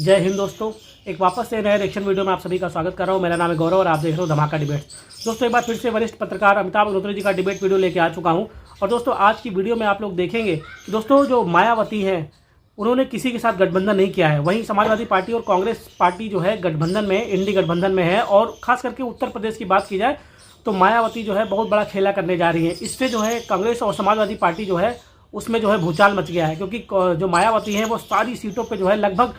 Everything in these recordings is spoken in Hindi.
जय हिंद दोस्तों, एक वापस से नए रिएक्शन वीडियो में आप सभी का स्वागत कर रहा हूं। मेरा नाम है गौरव और आप देख रहे हो धमाका डिबेट्स। दोस्तों एक बार फिर से वरिष्ठ पत्रकार अमिताभ अग्निहोत्री जी का डिबेट वीडियो लेके आ चुका हूं। और दोस्तों आज की वीडियो में आप लोग देखेंगे दोस्तों जो मायावती हैं उन्होंने किसी के साथ गठबंधन नहीं किया है। वहीं समाजवादी पार्टी और कांग्रेस पार्टी जो है गठबंधन में, इंडी गठबंधन में है। और खास करके उत्तर प्रदेश की बात की जाए तो मायावती जो है बहुत बड़ा खेला करने जा रही है। इससे जो है कांग्रेस और समाजवादी पार्टी जो है उसमें जो है भूचाल मच गया है, क्योंकि जो मायावती हैं वो सारी सीटों पे जो है लगभग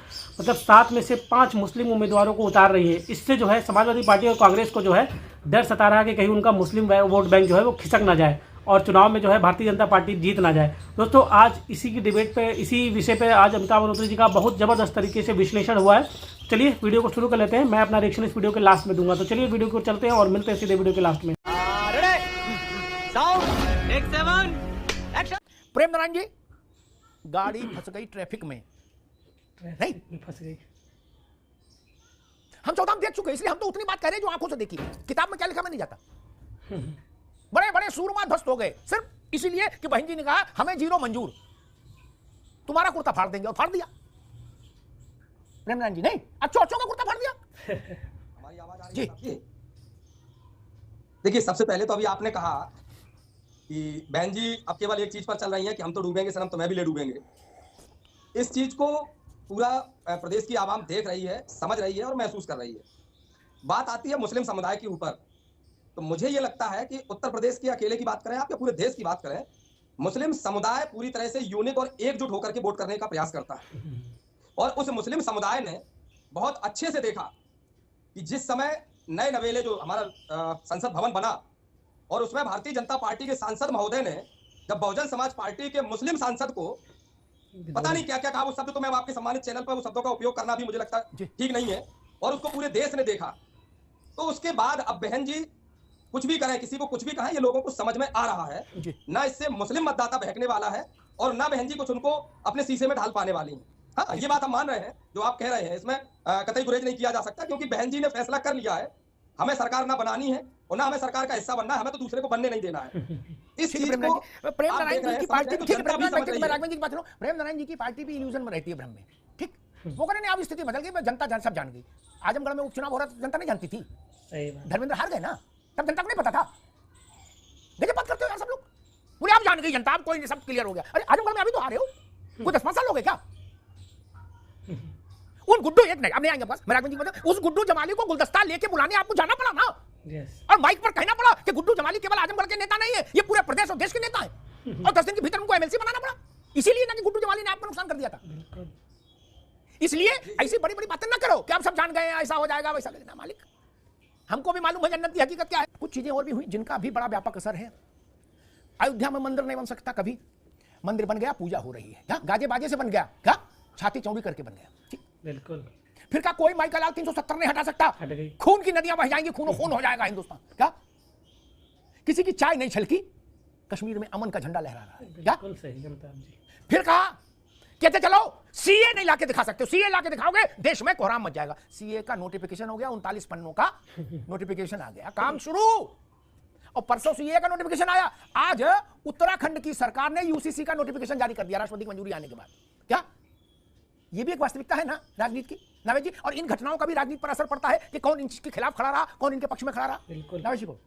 7 में से 5 मुस्लिम उम्मीदवारों को उतार रही है। इससे जो है समाजवादी पार्टी और कांग्रेस को जो है डर सता रहा है कि कहीं उनका मुस्लिम वोट बैंक जो है वो खिसक ना जाए और चुनाव में जो है भारतीय जनता पार्टी जीत ना जाए। दोस्तों आज इसी की डिबेट पे, इसी विषय पे आज अमिताभ अग्निहोत्री जी का बहुत ज़बरदस्त तरीके से विश्लेषण हुआ है। चलिए वीडियो को शुरू कर लेते हैं। मैं अपना रिएक्शन इस वीडियो के लास्ट में दूंगा, तो चलिए वीडियो को चलते हैं और मिलते हैं सीधे वीडियो के लास्ट में। प्रेम नारायण जी, गाड़ी फंस गई ट्रैफिक में, नहीं फंस गई। हम 14 देख चुके हैं, इसलिए हम तो उतनी बात कर रहे हैं जो आंखों से देखी। किताब में क्या लिखा मैं नहीं जाता। बड़े बड़े सूरमा ध्वस्त हो गए सिर्फ इसीलिए कि बहन जी ने कहा हमें 0 मंजूर, तुम्हारा कुर्ता फाड़ देंगे, और फाड़ दिया। प्रेम नारायण जी नहीं, अब चौचों का कुर्ता फाड़ दिया। हमारी आवाज आ रही है? देखिए, सबसे पहले तो अभी आपने कहा कि बहन जी अब केवल एक चीज पर चल रही है कि हम तो डूबेंगे सनम, तो मैं भी ले डूबेंगे। इस चीज को पूरा प्रदेश की आवाम देख रही है, समझ रही है और महसूस कर रही है। बात आती है मुस्लिम समुदाय के ऊपर, तो मुझे ये लगता है कि उत्तर प्रदेश के अकेले की बात करें आप या पूरे देश की बात करें, मुस्लिम समुदाय पूरी तरह से यूनिक और एकजुट होकर के वोट करने का प्रयास करता है। और उस मुस्लिम समुदाय ने बहुत अच्छे से देखा कि जिस समय नए नवेले जो हमारा संसद भवन बना और उसमें भारतीय जनता पार्टी के सांसद महोदय ने जब बहुजन समाज पार्टी के मुस्लिम सांसद को पता नहीं क्या क्या कहा, वो शब्द तो मैं आपके सम्मानित चैनल पर वो शब्दों का उपयोग करना भी मुझे लगता है ठीक नहीं है, और उसको पूरे देश ने देखा, तो उसके बाद अब बहन जी कुछ भी करें, किसी को कुछ भी कहें, ये लोगों को समझ में आ रहा है ना। इससे मुस्लिम मतदाता बहकने वाला है और ना बहन जी कुछ उनको अपने शीशे में ढाल पाने वाली है। हाँ, ये बात हम मान रहे हैं जो आप कह रहे हैं, इसमें कतई गुरेज नहीं किया जा सकता, क्योंकि बहन जी ने फैसला कर लिया है हमें सरकार ना बनानी है और ना हमें सरकार का हिस्सा बनना है, हमें तो दूसरे को बनने नहीं देना है। इस चीज को प्रेम नारायण जी की पार्टी, ठीक है, प्रेम नारायण जी की बात करो, प्रेम नारायण जी की पार्टी भी इल्यूजन में रहती है, भ्रम में, ठीक। वो कह रहे हैं अब स्थिति बदल गई, जनता सब जान गई। आजमगढ़ में उपचुनाव हो रहा था, जनता नहीं जानती थी, धर्मेंद्र हार गए ना, तब जनता को नहीं पता था। देखिए बात करते हो यार सब लोग, पूरे आप जान गई जनता, अब कोई सब क्लियर हो गया। अरे आजमगढ़ में अभी तो हारे हो, कोई 10-5 साल हो गए क्या? उन गुड्डू एक नहीं, अब नहीं आएंगे बस, मेरा जी मतलब उस गुड्डू जमाली को गुलदस्ता लेके बुलाने आपको जाना पड़ा ना। और माइक पर कहना पड़ा कि गुड्डू जमाली केवल आजमगढ़ के नेता नहीं है, ये पूरे प्रदेश और देश के नेता है। और 10 दिन के भीतर उनको एमएलसी बनाना पड़ा, इसीलिए ना कि गुड्डू जमाली ने आपको नुकसान कर दिया था। इसलिए ऐसी बड़ी बड़ी बातें ना करो कि आप सब जान गए, ऐसा हो जाएगा वैसा ना। मालिक, हमको भी मालूम है जन्नत की हकीकत क्या है। कुछ चीजें और भी हुई जिनका भी बड़ा व्यापक असर है। अयोध्या में मंदिर नहीं बन सकता, कभी मंदिर बन गया, पूजा हो रही है, गाजे बाजे से बन गया, क्या छाती चौड़ी करके बन गया, ठीक बिल्कुल। फिर का कोई माई का लाल 370 नहीं हटा सकता, खून की नदियां बह जाएंगी, खून खून हो जाएगा हिंदुस्तान, क्या किसी की चाय नहीं छलकी, कश्मीर में अमन का झंडा लहरा रहा है, क्या सही अमिताभ जी। फिर कहा कहते चलो सीए नहीं लाके दिखा सकते, सीए लाके दिखाओगे देश में कोहराम मच जाएगा। सीए का नोटिफिकेशन हो गया, 39 पन्नों का नोटिफिकेशन आ गया, काम शुरू। और परसों सीए का नोटिफिकेशन आया, आज उत्तराखंड की सरकार ने यूसीसी का नोटिफिकेशन जारी कर दिया राष्ट्रपति की मंजूरी आने के बाद। क्या ये भी एक वास्तविकता है ना राजनीति की, नावेद जी? और इन घटनाओं का भी राजनीति पर असर पड़ता है कि कौन इनके खिलाफ खड़ा रहा, कौन इनके पक्ष में खड़ा रहा। बिल्कुल नावेद जी को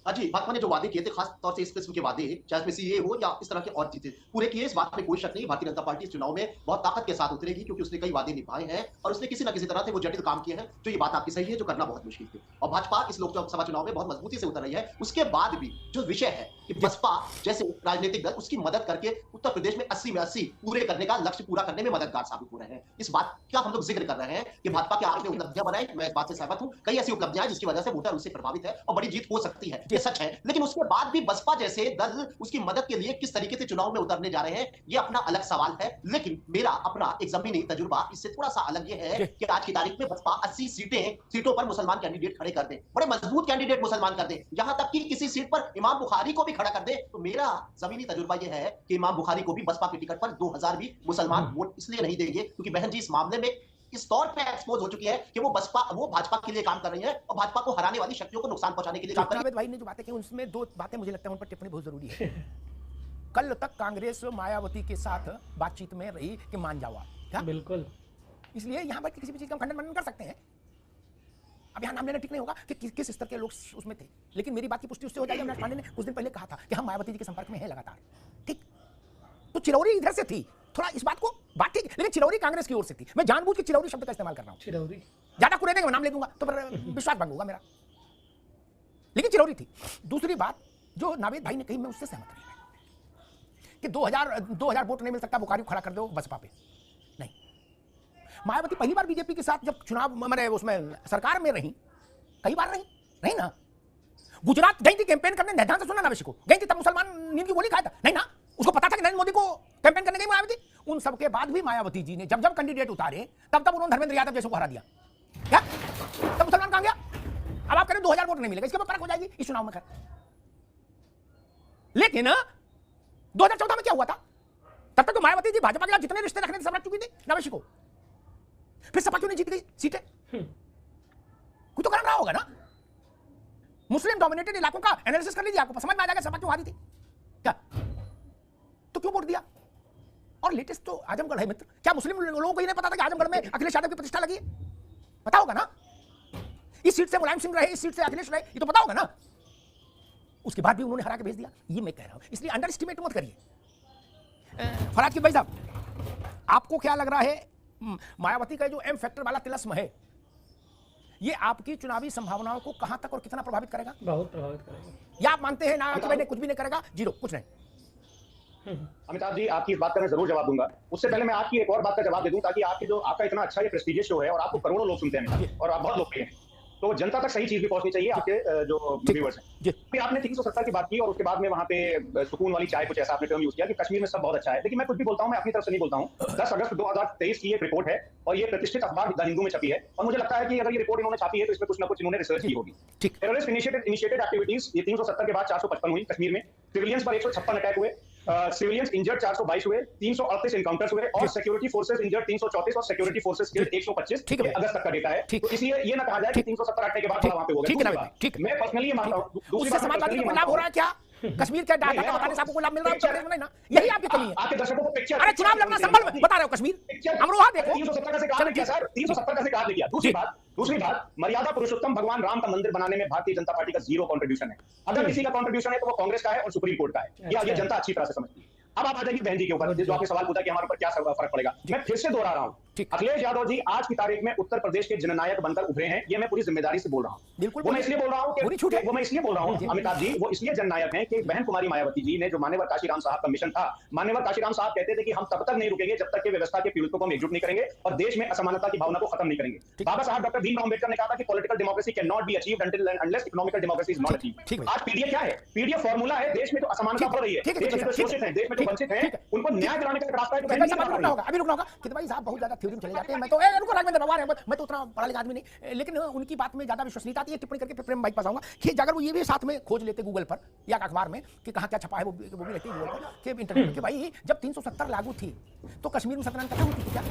जी, भाजपा ने जो वादे किए थे, खास तौर से इस किस्म के वादे, चाहे इसमें सीए हो या इस तरह के और चीजें पूरे किए, इस बात में कोई शक नहीं। भारतीय जनता पार्टी इस चुनाव में बहुत ताकत के साथ उतरेगी, क्योंकि उसने कई वादे निभाए हैं और उसने किसी न किसी तरह से वो जटिल काम किए हैं, जो ये बात आपकी सही है, जो करना बहुत मुश्किल थे। और भाजपा इस लोकसभा चुनाव में बहुत मजबूती से उतर रही है। उसके बाद भी जो विषय है कि बसपा जैसे राजनीतिक दल उसकी मदद करके उत्तर प्रदेश में 80 में 80 पूरे करने का लक्ष्य पूरा करने में मददगार साबित हो रहे हैं। इस बात का हम लोग जिक्र कर रहे हैं कि भाजपा के आपने उपलब्धियां बनाई, मैं इस बात से सहमत हूं, कई ऐसी उपलब्धियां जिसकी वजह से वोटर उससे प्रभावित है और बड़ी जीत हो सकती है, ये सच है। लेकिन उसके बाद भी बसपा जैसे दल उसकी मदद के लिए किस तरीके से चुनाव में उतरने जा रहे हैं, ये अपना अलग सवाल है। लेकिन मेरा अपना एक जमीनी तजुर्बा इससे थोड़ा सा अलग ये है कि आज की तारीख में बसपा 80 सीटों पर मुसलमान कैंडिडेट खड़े कर दे, बड़े मजबूत कैंडिडेट मुसलमान कर दे, यहां तक कि किसी सीट पर इमाम बुखारी को भी खड़ा कर दे, तो मेरा जमीनी तजुर्बा ये है कि इमाम बुखारी को भी बसपा की टिकट पर 2000 भी मुसलमान वोट इसलिए नहीं देंगे क्योंकि बहन जी इस मामले में इस तौर पे एक्सपोज हो चुकी है कि वो भाजपा के लिए काम कर रही है और भाजपा को हराने वाली शक्तियों को नुकसान पहुंचाने के लिए काम कर रही है। भाई ने जो बातें की उसमें 2 बातें मुझे लगता है उन पर टिप्पणी बहुत जरूरी है। कल तक कांग्रेस मायावती के साथ बातचीत में रही कि मान जाओ आप, क्या बिल्कुल इसलिए यहां बैठ के किसी भी चीज का खंडन मंडन कर सकते हैं। अब यहाँ नाम लेना ठीक नहीं होगा कि किस स्तर के लोग उसमें थे, लेकिन मेरी बात की पुष्टि उससे हो जाएगी। अविनाश पांडे ने कुछ दिन पहले कहा था कि हम मायावती जी के संपर्क में हैं लगातार, ठीक। तो चिरौरी इधर से थी, थोड़ा इस बात को बात ठीक, लेकिन चिरौरी कांग्रेस की ओर से थी। मैं जानबूझ के चिरौरी शब्द का इस्तेमाल कर रहा हूँ। चिरौरी ज्यादा कुरेदे का नाम ले दूंगा तो फिर विश्वास भंग होगा मेरा, लेकिन चिरौरी थी। दूसरी बात जो नावेद भाई ने कही, मैं उससे सहमत नहीं कि 2000 वोट नहीं मिल सकता, बोकारो खड़ा कर दो बसपा पे, नहीं। मायावती पहली बार बीजेपी के साथ जब चुनाव मैंने उसमें सरकार में रही, कई बार रही ना। गुजरात गई थी कैंपेन करने, ध्यान से सुना ना, को गई थी, तब मुसलमान नींद की गोली खाया था, नहीं ना। उसको पता था कि नरेंद्र मोदी को कैंपेन करने गई मायावती। उन सब के बाद भी मायावती जी ने जब कैंडिडेट उतारे तब उन्होंने धर्मेंद्र यादव जैसे को हरा दिया, क्या तब मुसलमान कहां गया? अब आप करें 2000 वोट नहीं मिलेगा, इसके बाद फर्क हो जाएगी इस चुनाव में। खैर, लेकिन 2014 में क्या हुआ था? तब तक तो मायावती जी भाजपा के साथ जितने रिश्ते रखने थे सब रख चुकी थी नवेशी को। फिर सपा क्यों नहीं जीत गई सीटें? कुछ तो करना होगा ना। मुस्लिम डोमिनेटेड इलाकों का एनालिसिस कर लीजिए, आपको समझ में आ जाएगा सपा क्यों हारी थी, क्या तो क्यों वोट दिया। और लेटेस्ट तो आजमगढ़ है मित्र, क्या मुस्लिम लोगों को ही नहीं पता था कि आजमगढ़ में अखिलेश यादव की प्रतिष्ठा लगी है? पता होगा ना। इस सीट से मुलायम सिंह रहे, इस सीट से अखिलेश रहे, ये तो पता होगा ना। उसके बाद भी उन्होंने हरा के भेज दिया, ये मैं कह रहा हूं। इसलिए अंडर एस्टिमेट मत करिए। फराज भाई साहब, आपको क्या लग रहा है मायावती का जो एम फैक्टर वाला तिलस्म है, ये आपकी चुनावी संभावनाओं को कहां तक और कितना प्रभावित करेगा? बहुत प्रभावित करेगा। या आप मानते हैं ना कि मैंने कुछ भी नहीं करेगा, जीरो, कुछ नहीं? अमिताभ जी, आपकी इस बात का मैं जरूर जवाब दूंगा। उससे पहले मैं आपकी एक और बात का जवाब दे दूं, ताकि आपका इतना अच्छा ये प्रेस्टीजियस शो है और आपको करोड़ों लोग सुनते हैं और आप बहुत लोकप्रिय हैं, तो जनता तक सही चीज भी पहुंचनी चाहिए आपके जो व्यूअर्स हैं। फिर आपने 370 की बात की और उसके बाद में वहां पे सुकून वाली चाय, कुछ ऐसा आपने टर्म यूज किया कि कश्मीर में सब बहुत अच्छा है। लेकिन मैं कुछ भी बोलता हूं, मैं अपनी तरफ से नहीं बोलता हूं। 10 अगस्त 2023 की एक रिपोर्ट है और ये प्रतिष्ठित अखबार द हिंदू में छपी है और मुझे लगता है कि अगर ये रिपोर्ट इन्होंने छापी है तो इसमें कुछ ना कुछ इन्होंने रिसर्च की होगी। टेररिस्ट इनिशिएटेड एक्टिविटीज, ये 370 के बाद 455 हुई कश्मीर में। सिविलियंस पर 156 अटैक हुए, सिविलियंस इंजर्ड 422 हुए, 338 एनकाउंटर्स हुए और सिक्योरिटी फोर्सेस इंजर्ड 334 और सिक्योरिटी फोर्सेस किल्ड 125। ठीक है, अगस्त तक का डेटा है, तो इसलिए ये ना कहा जाए कि 370 हटने के बाद वहां पे हो गया। ठीक, मैं पर्सनली ये मानता हूं। दूसरी समाजवादी को लाभ हो रहा है क्या? कश्मीर के डाटा का बताने से आपको कोई लाभ मिल रहा है? नहीं ना, यही आपकी कमी है। आपके दर्शकों को पिक्चर, अरे चुनाव लड़ना संभल बता रहे हो, कश्मीर अमरोहा देखो। 370 का से कहा नहीं किया सर, 370 का से कहा नहीं किया। दूसरी बात, मर्यादा पुरुषोत्तम भगवान राम का मंदिर बनाने में भारतीय जनता पार्टी का जीरो कंट्रीब्यूशन है। अगर किसी का कंट्रीब्यूशन है तो वो कांग्रेस का है और सुप्रीम कोर्ट का है। ये जनता अच्छी तरह से समझती है। अब आप आ जाइए बहन जी के ऊपर, जो आपने सवाल पूछा कि हमारे ऊपर क्या फर्क पड़ेगा। मैं फिर से दोहरा रहा हूं, अखिलेश यादव जी आज की तारीख में उत्तर प्रदेश के जननायक बनकर उभरे हैं। ये मैं पूरी जिम्मेदारी से बोल रहा हूं। वो मैं इसलिए बोल रहा हूं अमिताभ जी, वो इसलिए जननायक हैं कि बहन कुमारी मायावती जी ने जो मान्यवर काशीराम साहब का मिशन था, मान्यवर काशीराम साहब कहते थे कि हम तब तक नहीं रुकेंगे जब तक कि व्यवस्था के पीड़ितों को हम एकजुट नहीं करेंगे और देश में असमानता की भावना को खत्म नहीं करेंगे। बाबा साहब डॉक्टर भीमराव अंबेडकर ने कहा था कि political democracy can not be achieved until and unless economical democracy is not achieved. आज पीडीए क्या है? पीडीए फॉर्मूला है। देश में जो असमानता बढ़ रही है, देश में जो शोषित है, देश में जो वंचित है, उनको न्याय दिलाने का रास्ता है। अभी रुकना होगा कि भाई साहब बहुत ज्यादा थ्योरी में चले जाते हैं। मैं तो रुको राघवेंद्र बाबा है, मैं तो उतना पढ़ा लिखा आदमी नहीं, लेकिन उनकी बात में ज्यादा विश्वसनीयता आती है। टिप्पणी करके प्रेम भाई पास आऊंगा कि अगर वो ये भी साथ में खोज लेते गूगल पर या अखबार में कि कहां क्या छपा है, वो भी लेते गूगल पर कि इंटरनेट में कि भाई जब 370 लागू थी तो कश्मीर में सत्याग्रह कहां होती थी? क्या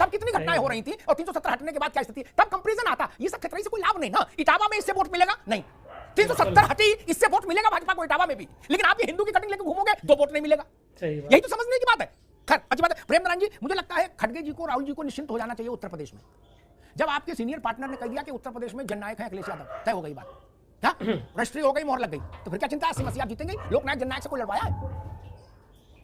तब कितनी घटनाएं हो रही थी और 370 हटने के बाद क्या स्थिति? तब कंपैरिजन आता। ये सब खतरे से कोई लाभ नहीं ना। इटावा में इससे वोट मिलेगा नहीं, 370 हटी, इससे वोट मिलेगा भाजपा को इटावा में भी, लेकिन आप ये हिंदू की कटिंग लेकर घूमोगे, 2 वोट नहीं मिलेगा। यही तो समझने की बात है। खैर अच्छी बात है। प्रेम नारायण जी, मुझे लगता है खड़गे जी को, राहुल जी को निश्चिंत हो जाना चाहिए उत्तर प्रदेश में। जब आपके सीनियर पार्टनर ने कह दिया कि उत्तर प्रदेश में जननायक है अखिलेश यादव, तय हो गई बात, क्या रजिस्ट्री हो गई, मोहर लग गई, तो फिर क्या चिंता है? 80 आप जीतेंगे। लोकनायक जननायक से कोई लड़वाया है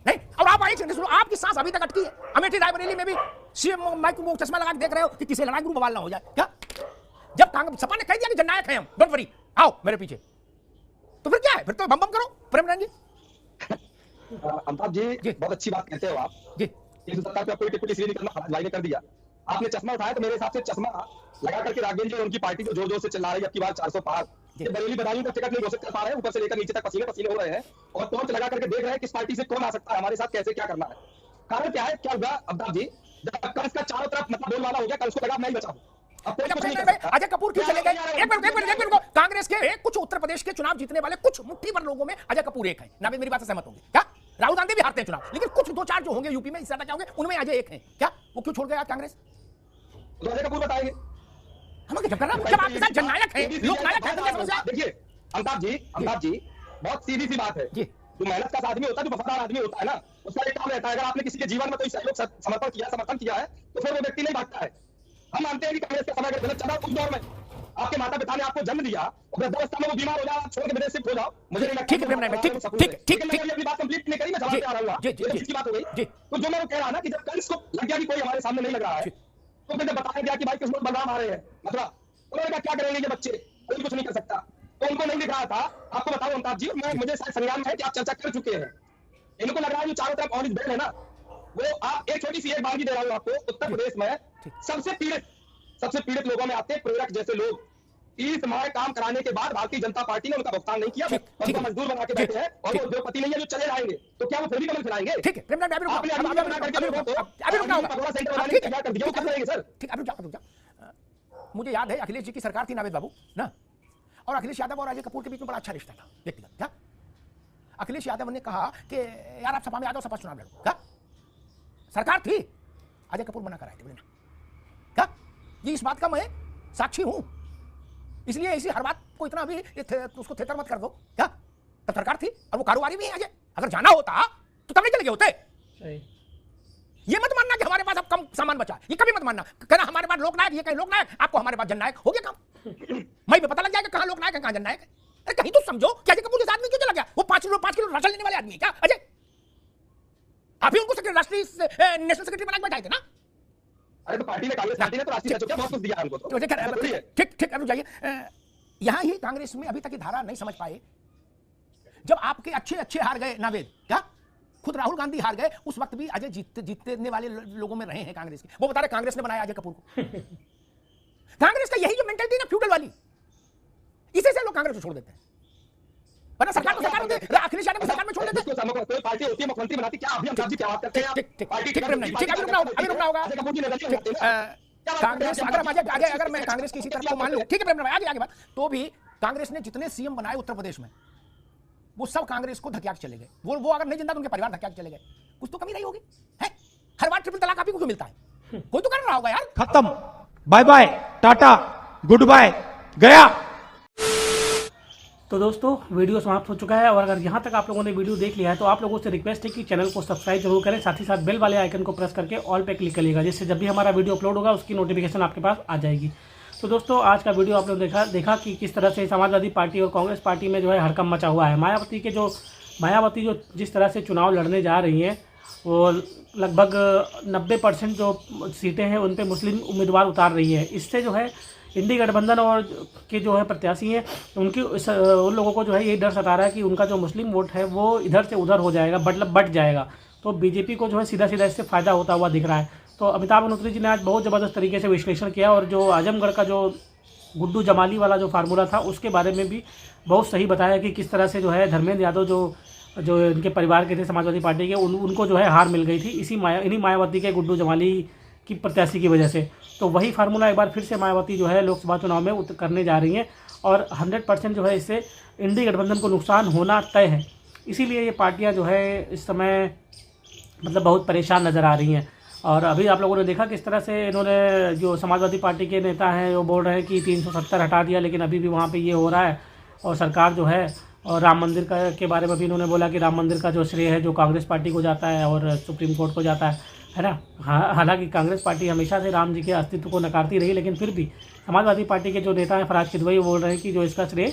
नहीं। और आप आपकी सांस अभी तक अटकी है। अमेठी रायबरेली में भी सीएम माइक को चश्मा लगा के देख रहे हो कि किसी लड़ाई गुरु बवाल ना हो जाए। क्या जब कांग्रेस सपा ने कह दिया कि जननायक है हम, डोंट वरी, आओ मेरे पीछे, तो फिर क्या है? फिर तो बम बम करो। प्रेम नारायण जी, अमिताभ जी बहुत अच्छी बात कहते हो आप जी। 370 पे आपको टिप्पणी इसलिए नहीं करना, फराज भाई ने कर दिया। आपने चश्मा उठाया तो मेरे हिसाब से चश्मा लगा करके राघवेंद्र जी और उनकी पार्टी को जोर जोर से चिल्ला रही है अब की बार 400 पार। ये बरेली बदायूं का टिकट नहीं घोषित कर पा रहे हैं, ऊपर से लेकर नीचे तक पसीने पसीने हो रहे हैं और टॉर्च लगा करके देख रहे हैं किस पार्टी से कौन आ सकता है, हमारे साथ कैसे क्या करना है। कारण क्या है, क्या हुआ अमिताभ जी, जब कल इसका चारों तरफ मतलब बोलबाला हो गया, कल उसको लगा मैं ही बचा हूं। अजय कपूर क्यों चले गए? एक मिनट, कांग्रेस के कुछ उत्तर प्रदेश के चुनाव जीतने वाले कुछ मुट्ठी भर लोगों में अजय कपूर एक है। नावेद मेरी बात से सहमत होंगे क्या? राहुल गांधी भी हारते हैं चुनाव, लेकिन कुछ 2-4 जो होंगे यूपी में, इससे ज्यादा क्या होंगे, उनमें अजय एक है। क्या वो क्यों छोड़ गया कांग्रेस? अजय कपूर बताएंगे हम जब आपके साथ जननायक है, लोकनायक है। देखिए अमिताभ जी बहुत सीधी सी बात है। जो मेहनत का आदमी होता है, जो वफादार आदमी होता है ना, उसका एक काम रहता है, अगर आपने किसी के जीवन में कोई सहयोग समर्पण किया, समर्थन किया है, तो फिर वो व्यक्ति नहीं भागता है। हम मानते हैं कि कांग्रेस का समय अगर गलत चला उस दौर में आपके माता पिता ने आपको जन्म दिया, वृद्धावस्था में वो बीमार हो जाओ, आप छोड़ के विदेश शिफ्ट हो जाओ, मुझे नहीं लगता। ठीक है प्रेम नायक भाई, ठीक मैंने अपनी बात कंप्लीट नहीं करी, मैं जवाब पे आ रहा हूँ। ये किसकी बात हो गई? तो जो मैं वो कह रहा ना कि जब कल इसको लग गया कि कोई हमारे सामने नहीं लग रहा है, तो फिर बताया गया कि भाई किस्मत बलराम आ रहे हैं, मतलब उन्होंने कहा क्या करेंगे ये बच्चे, कोई कुछ नहीं कर सकता। तो उनको नहीं दिख रहा था। आपको बताऊं अमिताभ जी, मुझे शायद संज्ञान में है कि आप चर्चा कर चुके हैं, इनको लग रहा है जो चारों तरफ ऑरेंज बेल्ट है ना, वो आप एक छोटी सी एक बात भी दे रहा हूं आपको, उत्तर प्रदेश में सबसे पीड़ित लोगों में आते हैं प्रेरक जैसे लोग। 30 माह काम कराने के बाद भारतीय जनता पार्टी ने उनका भुगतान नहीं किया, उनको मजदूर बना के बैठे हैं, और वो उद्योगपति नहीं है जो चले जाएंगे, तो क्या वो फिर भी कमल खिलाएंगे? ठीक है प्रेम नायक भाई, आपने अभी बना करके लोगों को अभी रुकना होगा, पगोड़ा सेंटर बनाने की तैयार कर दिया, वो कर लेंगे सर। ठीक, अभी रुक जा। मुझे याद है अखिलेश जी की सरकार थी, नावेद बाबू ना, और अखिलेश यादव और अजय कपूर के बीच में बड़ा अच्छा रिश्ता था व्यक्तिगत। क्या अखिलेश यादव ने कहा कि यार आप सपा में आ जाओ, सपा चुनाव लड़ो। क्या सरकार थी, अजय कपूर मना कराए थे, बोले ना। क्या ये इस बात का मैं साक्षी हूं, इसलिए इसी हर बात को इतना भी उसको थेतर मत कर दो। क्या तब सरकार थी और वो कारोबारी भी है अजय, अगर जाना होता तो तब नहीं चले गए होते। ये मत मानना कि हमारे पास अब कम सामान बचा, ये कभी मत मानना। कहना हमारे पास लोकनायक, ये कहीं लोकनायक, आपको हमारे पास जननायक, हो गया काम। मई में पता लग जाएगा कहां लोकनायक है कहां जननायक है। अरे कहीं तो समझो कि अजय कपूर इस आदमी क्यों चला गया? वो 5 किलो राशन लेने वाले आदमी है क्या अजय? आप ही उनको राष्ट्रीय नेशनल सेक्रेटरी बना के बैठाए थे ना। अरे तो पार्टी ने, कांग्रेस पार्टी ने तो राष्ट्रीय सचिव क्या बहुत कुछ दिया हमको। तो ठीक, अब जाइए। यहां ही कांग्रेस में अभी तक ये धारा नहीं समझ पाए, जब आपके अच्छे हार गए नावेद, क्या खुद राहुल गांधी हार गए, उस वक्त भी अजय जीतने वाले लोगों में रहे हैं कांग्रेस के। वो बता रहे कांग्रेस ने बनाया अजय कपूर को। कांग्रेस का यही जो मेंटालिटी ना फ्यूडल वाली, इसे से लोग कांग्रेस को छोड़ देते हैं, वरना सरकार को सरकार होती, अखिलेश यादव को सरकार में छोड़ देते हैं। कोई पार्टी होती है मुख्यमंत्री बनाती, क्या अभी हम साहब जी क्या बात करते हैं? ठीक, अभी रुकना होगा। कांग्रेस अगर मैं कांग्रेस की इसी तरफ को मान लूं, ठीक है प्रेम नायक, आगे बात, तो भी कांग्रेस ने जितने सीएम बनाए उत्तर प्रदेश में, वो सब कांग्रेस को धकिया के चले गए। वो अगर नहीं जिंदा तो उनके परिवार धकिया के चले गए। कुछ तो कमी नहीं होगी है? हर बार ट्रिपल तलाक आप ही को क्यों मिलता है? कोई तो कर रहा होगा यार। खत्म, bye bye, tata, goodbye, गया। तो दोस्तों वीडियो समाप्त हो चुका है, और अगर यहाँ तक आप लोगों ने वीडियो देख लिया है तो आप लोगों से रिक्वेस्ट है कि चैनल को सब्सक्राइब जरूर करें, साथ ही साथ बेल वाले आइकन को प्रेस करके ऑल पे क्लिक करिएगा, जिससे जब भी हमारा वीडियो अपलोड होगा उसकी नोटिफिकेशन आपके पास आ जाएगी। तो दोस्तों आज का वीडियो आप लोग देखा कि किस तरह से समाजवादी पार्टी और कांग्रेस पार्टी में जो है हड़कंप मचा हुआ है। मायावती जो जिस तरह से चुनाव लड़ने जा रही हैं, वो लगभग 90% जो सीटें हैं उन पे मुस्लिम उम्मीदवार उतार रही है। इससे जो है इंडी गठबंधन और के जो है प्रत्याशी हैं उन लोगों को जो है ये डर सता रहा है कि उनका जो मुस्लिम वोट है वो इधर से उधर हो जाएगा, मतलब बट जाएगा। तो बीजेपी को जो है सीधा इससे फ़ायदा होता हुआ दिख रहा है। तो अमिताभ अग्निहोत्री जी ने आज बहुत ज़बरदस्त तरीके से विश्लेषण किया, और जो आजमगढ़ का जो गुड्डू जमाली वाला जो फार्मूला था उसके बारे में भी बहुत सही बताया कि किस तरह से जो है धर्मेंद्र यादव जो इनके परिवार के थे समाजवादी पार्टी के, उनको जो है हार मिल गई थी इन्हीं मायावती के गुड्डू जमाली की प्रत्याशी की वजह से। तो वही फार्मूला एक बार फिर से मायावती जो है लोकसभा चुनाव में करने जा रही हैं, और 100% जो है इससे इंडी गठबंधन को नुकसान होना तय है। इसीलिए ये पार्टियां जो है इस समय मतलब बहुत परेशान नज़र आ रही हैं। और अभी आप लोगों ने देखा किस तरह से इन्होंने, जो समाजवादी पार्टी के नेता हैं वो बोल रहे हैं कि 370 हटा दिया, लेकिन अभी भी वहाँ पे ये हो रहा है। और सरकार जो है, और राम मंदिर के बारे में भी इन्होंने बोला कि राम मंदिर का जो श्रेय है जो कांग्रेस पार्टी को जाता है और सुप्रीम कोर्ट को जाता है ना। हालांकि कांग्रेस पार्टी हमेशा से राम जी के अस्तित्व को नकारती रही, लेकिन फिर भी समाजवादी पार्टी के जो नेता हैं फराज किदवई बोल रहे हैं कि जो इसका श्रेय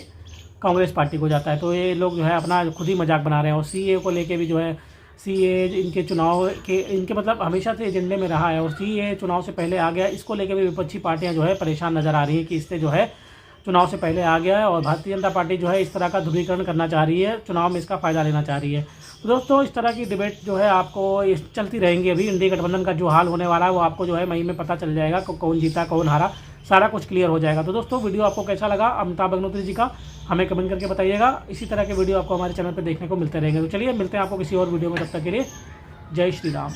कांग्रेस पार्टी को जाता है। तो ये लोग जो है अपना खुद ही मजाक बना रहे हैं। और सीए को लेके भी जो है, सीए इनके चुनाव के इनके मतलब हमेशा से एजेंडे में रहा है, और सीए चुनाव से पहले आ गया, इसको लेके भी विपक्षी पार्टियां जो है परेशान नज़र आ रही हैं कि इससे जो है चुनाव से पहले आ गया है, और भारतीय जनता पार्टी जो है इस तरह का ध्रुवीकरण करना चाह रही है, चुनाव में इसका फ़ायदा लेना चाह रही है। तो दोस्तों इस तरह की डिबेट जो है आपको चलती रहेंगी। अभी इंडी गठबंधन का जो हाल होने वाला है वो आपको जो है मई में पता चल जाएगा, कौन जीता कौन हारा, सारा कुछ क्लियर हो जाएगा। तो दोस्तों वीडियो आपको कैसा लगा अमिताभ अग्निहोत्री जी का हमें कमेंट करके बताइएगा। इसी तरह के वीडियो आपको हमारे चैनल पर देखने को मिलते रहेंगे। तो चलिए मिलते हैं आपको किसी और वीडियो में, तब तक के लिए जय श्री राम।